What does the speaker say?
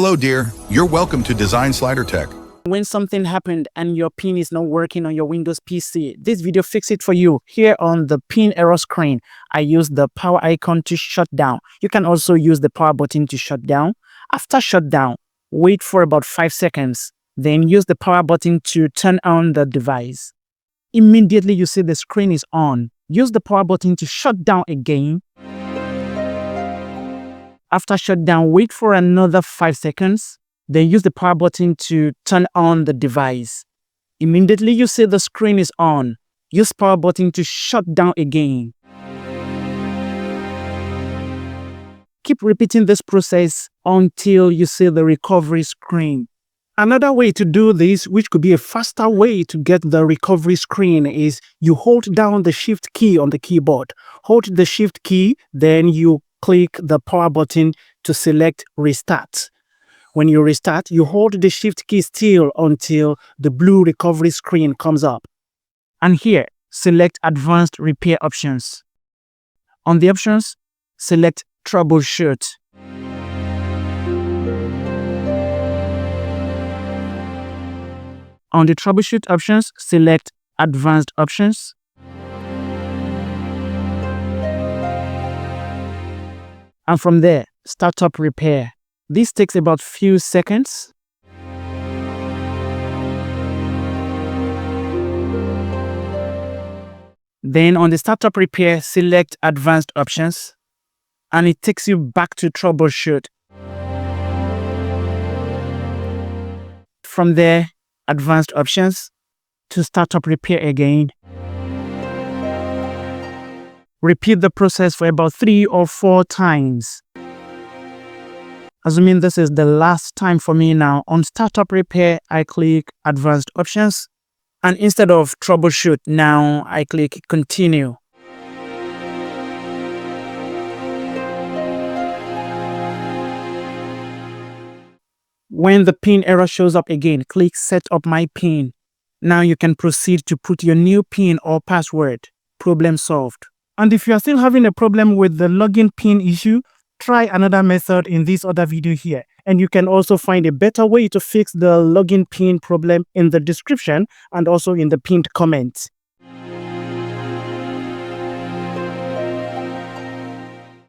Hello, dear. You're welcome to Design Slider Tech. When something happened and your pin is not working on your Windows PC, this video fixes it for you. Here on the pin error screen, I use the power icon to shut down. You can also use the power button to shut down. After shutdown, wait for about 5 seconds. Then use the power button to turn on the device. Immediately you see the screen is on. Use the power button to shut down again. After shutdown, wait for another 5 seconds. Then use the power button to turn on the device. Immediately you see the screen is on. Use power button to shut down again. Keep repeating this process until you see the recovery screen. Another way to do this, which could be a faster way to get the recovery screen, is you hold down the Shift key on the keyboard. Hold the Shift key, then you click the power button to select Restart. When you restart, you hold the Shift key still until the blue recovery screen comes up. And here, select Advanced Repair Options. On the options, select Troubleshoot. On the Troubleshoot options, select Advanced Options. And from there, Startup Repair. This takes about few seconds. Then on the Startup Repair, select Advanced Options, and it takes you back to Troubleshoot. From there, Advanced Options to Startup Repair again. Repeat the process for about 3 or 4 times. Assuming this is the last time for me now, on Startup Repair, I click Advanced Options. And instead of Troubleshoot, now I click Continue. When the pin error shows up again, click Set up my pin. Now you can proceed to put your new pin or password. Problem solved. And if you are still having a problem with the login pin issue, try another method in this other video here. And you can also find a better way to fix the login pin problem in the description and also in the pinned comments.